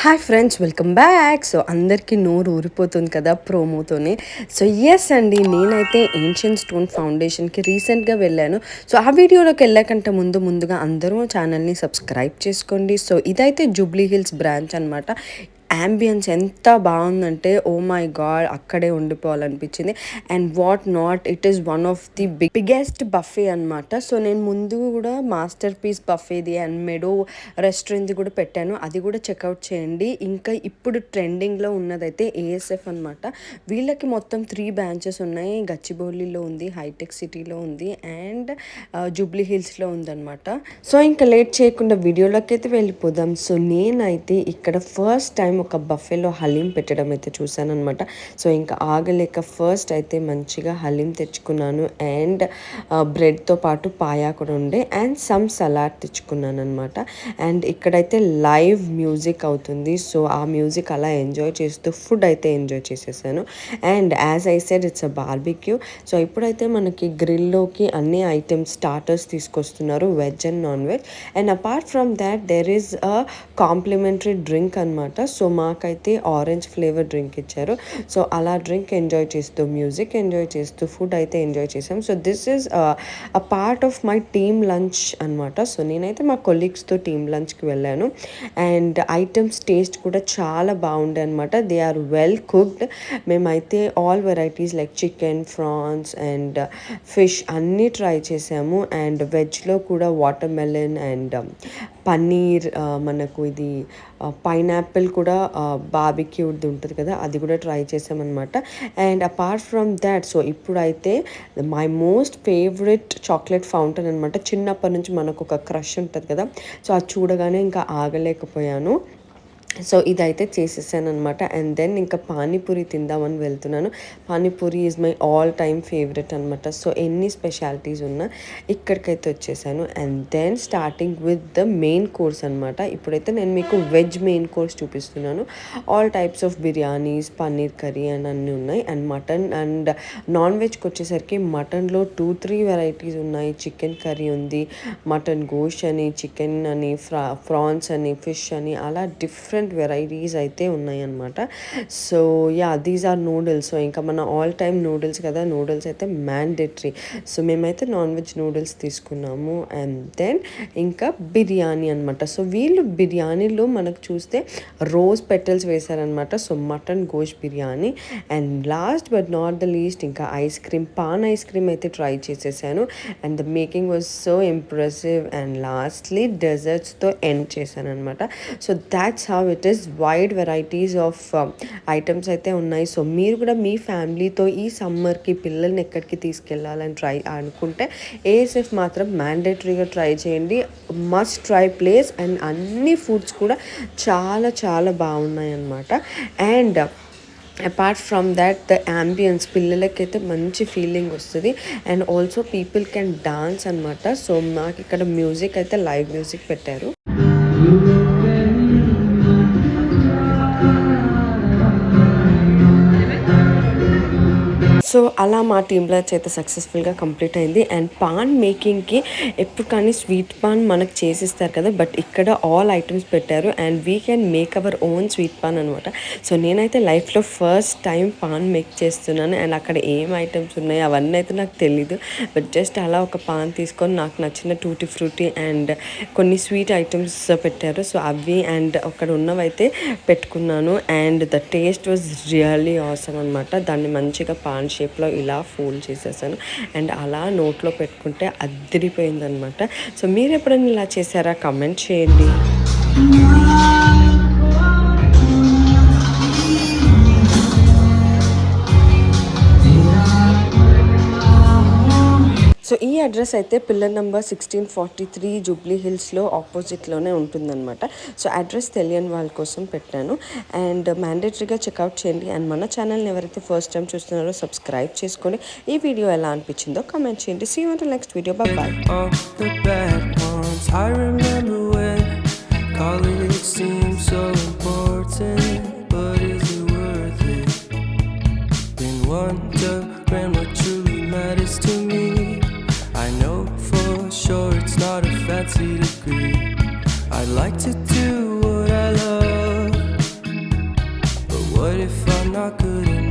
Hi friends, welcome back. So అందరికీ నోరు ఊరిపోతుంది కదా ప్రోమోతోనే. సో ఎస్ అండి, నేనైతే ఏన్షియన్ స్టోన్ ఫౌండేషన్కి రీసెంట్గా వెళ్ళాను. సో ఆ వీడియోలోకి వెళ్ళకంటే ముందుగా అందరూ ఛానల్ని సబ్స్క్రైబ్ చేసుకోండి. సో ఇదైతే జూబ్లీ హిల్స్ బ్రాంచ్ అనమాట. యాంబియన్స్ ఎంత బాగుందంటే ఓ మై గాడ్, అక్కడే ఉండిపోవాలనిపించింది. And what not, it is one of the biggest buffet అనమాట. సో నేను ముందు కూడా మాస్టర్ పీస్ బఫేది అండ్ మెడో రెస్టారెంట్ది కూడా పెట్టాను, అది కూడా చెక్అవుట్ చేయండి. ఇంకా ఇప్పుడు ట్రెండింగ్లో ఉన్నదైతే ఏఎస్ఎఫ్ అనమాట. వీళ్ళకి మొత్తం 3 బ్రాంచెస్ ఉన్నాయి. గచ్చిబౌలిలో ఉంది, హైటెక్ సిటీలో ఉంది అండ్ జూబ్లీ హిల్స్లో ఉందన్నమాట. సో ఇంకా లేట్ చేయకుండా వీడియోలోకి అయితే వెళ్ళిపోదాం. సో నేనైతే ఇక్కడ ఫస్ట్ టైం ఒక బఫేలో హలీం పెట్టడం అయితే చూసాను అనమాట. సో ఇంకా ఆగలేక ఫస్ట్ అయితే మంచిగా హలీం తెచ్చుకున్నాను అండ్ బ్రెడ్తో పాటు పాయా కూడా ఉండే అండ్ సమ్ సలాడ్ తెచ్చుకున్నాను అనమాట. అండ్ ఇక్కడైతే లైవ్ మ్యూజిక్ అవుతుంది. సో ఆ మ్యూజిక్ అలా ఎంజాయ్ చేస్తూ ఫుడ్ అయితే ఎంజాయ్ చేసేసాను. And as I said, it's a barbecue. So ఇప్పుడైతే మనకి గ్రిల్లోకి అన్ని ఐటమ్స్ స్టార్టర్స్ తీసుకొస్తున్నారు, veg and non veg. And apart from that there is a complimentary drink అనమాట. సో మాకైతే ఆరెంజ్ ఫ్లేవర్ డ్రింక్ ఇచ్చారు. సో అలా డ్రింక్ ఎంజాయ్ చేస్తూ మ్యూజిక్ ఎంజాయ్ చేస్తూ ఫుడ్ అయితే ఎంజాయ్ చేసాం. So this is a part of my team lunch అనమాట. So నేనైతే మా కొలీగ్స్తో టీమ్ లంచ్కి వెళ్ళాను. అండ్ ఐటమ్స్ టేస్ట్ కూడా చాలా బాగుండే అనమాట. They are well cooked. మేమైతే all varieties like chicken, prawns and fish అన్నీ ట్రై చేసాము. అండ్ వెజ్లో కూడా వాటర్ మెలన్ అండ్ పన్నీర్, మనకు ఇది పైనాపిల్ కూడా బార్బిక్యూది ఉంటుంది కదా, అది కూడా ట్రై చేసామన్నమాట. And apart from that, so ఇప్పుడైతే my most favourite chocolate fountain అనమాట. చిన్నప్పటి నుంచి మనకు ఒక క్రష్ ఉంటుంది కదా, సో అది చూడగానే ఇంకా ఆగలేకపోయాను. సో ఇదైతే చేసేసాను అనమాట. అండ్ దెన్ ఇంకా పానీపూరి తిందామని వెళ్తున్నాను. Panipuri is my all time favourite అనమాట. సో ఎన్ని స్పెషాలిటీస్ ఉన్నా ఇక్కడికైతే వచ్చేసాను. And then starting with the main course అనమాట. ఇప్పుడైతే నేను మీకు వెజ్ మెయిన్ కోర్స్ చూపిస్తున్నాను. All types of biryanis, paneer curry and అన్నీ ఉన్నాయి. అండ్ మటన్ అండ్ నాన్ వెజ్కి వచ్చేసరికి మటన్లో 2-3 వెరైటీస్ ఉన్నాయి. చికెన్ కర్రీ ఉంది, మటన్ గోష్ అని, చికెన్ అని, ఫ్రాన్స్ అని, ఫిష్ అని, అలా డిఫరెంట్ వెరైటీస్ అయితే ఉన్నాయన్నమాట. So ya, these are noodles. So ఇంకా మన ఆల్ టైమ్ నూడిల్స్ కదా, నూడిల్స్ అయితే మ్యాండేటరీ. సో మేమైతే నాన్ వెజ్ నూడిల్స్ తీసుకున్నాము. అండ్ దెన్ ఇంకా బిర్యానీ అనమాట. సో వీళ్ళు బిర్యానీలో మనకు చూస్తే రోజ్ పెటల్స్ వేశారనమాట. So mutton gosht biryani. And last but not the least ఇంకా ice cream, paan ice cream అయితే ట్రై చేసేసాను. And the making was so impressive. And lastly డెజర్ట్స్తో ఎండ్ చేశాను అనమాట. So that's how it is. Wide varieties of items అయితే ఉన్నాయి. So మీరు కూడా మీ ఫ్యామిలీతో ఈ సమ్మర్కి పిల్లల్ని ఎక్కడికి తీసుకెళ్ళాలని ట్రై అనుకుంటే ఏఎస్ఎఫ్ మాత్రం మ్యాండేటరీగా ట్రై చేయండి. Must try place. అండ్ అన్ని ఫుడ్స్ కూడా చాలా చాలా బాగున్నాయి అన్నమాట. And apart from that the ambience, పిల్లలకైతే మంచి ఫీలింగ్ వస్తుంది. And also people can dance అనమాట. సో మాకు ఇక్కడ మ్యూజిక్ అయితే లైవ్ మ్యూజిక్ పెట్టారు. సో అలా మా టీంలో అయితే సక్సెస్ఫుల్గా కంప్లీట్ అయింది. అండ్ పాన్ మేకింగ్కి ఎప్పుడు కానీ స్వీట్ పాన్ మనకు చేసిస్తారు కదా, బట్ ఇక్కడ ఆల్ ఐటమ్స్ పెట్టారు and we can make our own sweet pan అనమాట. సో నేనైతే లైఫ్లో ఫస్ట్ టైం పాన్ మేక్ చేస్తున్నాను. అండ్ అక్కడ ఏం ఐటమ్స్ ఉన్నాయి అవన్నీ అయితే నాకు తెలీదు, బట్ జస్ట్ అలా ఒక పాన్ తీసుకొని నాకు నచ్చిన టూటీ ఫ్రూటీ అండ్ కొన్ని స్వీట్ ఐటమ్స్ పెట్టారు. సో అవి అండ్ అక్కడ ఉన్నవైతే పెట్టుకున్నాను. And the taste was really awesome అనమాట. దాన్ని మంచిగా పాన్ షేప్లో ఇలా ఫోల్డ్ చేసేసాను అండ్ అలా నోట్లో పెట్టుకుంటే అదిరిపోయిందనమాట. సో మీరు ఎప్పుడైనా ఇలా చేశారా? కమెంట్ చేయండి. సో ఈ అడ్రస్ అయితే పిల్లర్ నెంబర్ 1643 జూబ్లీ హిల్స్లో ఆపోజిట్లోనే ఉంటుందన్నమాట. సో అడ్రస్ తెలియని వాళ్ళ కోసం పెట్టాను. అండ్ మ్యాండేటరీగా చెక్అవుట్ చేయండి. అండ్ మన ఛానల్ని ఎవరైతే ఫస్ట్ టైం చూస్తున్నారో సబ్స్క్రైబ్ చేసుకోండి. ఈ వీడియో ఎలా అనిపించిందో కమెంట్ చేయండి. See you in the next video. Bye bye. Wondering what truly matters to me. I know for sure it's not a fancy degree. I'd like to do what I love What if I'm not good enough?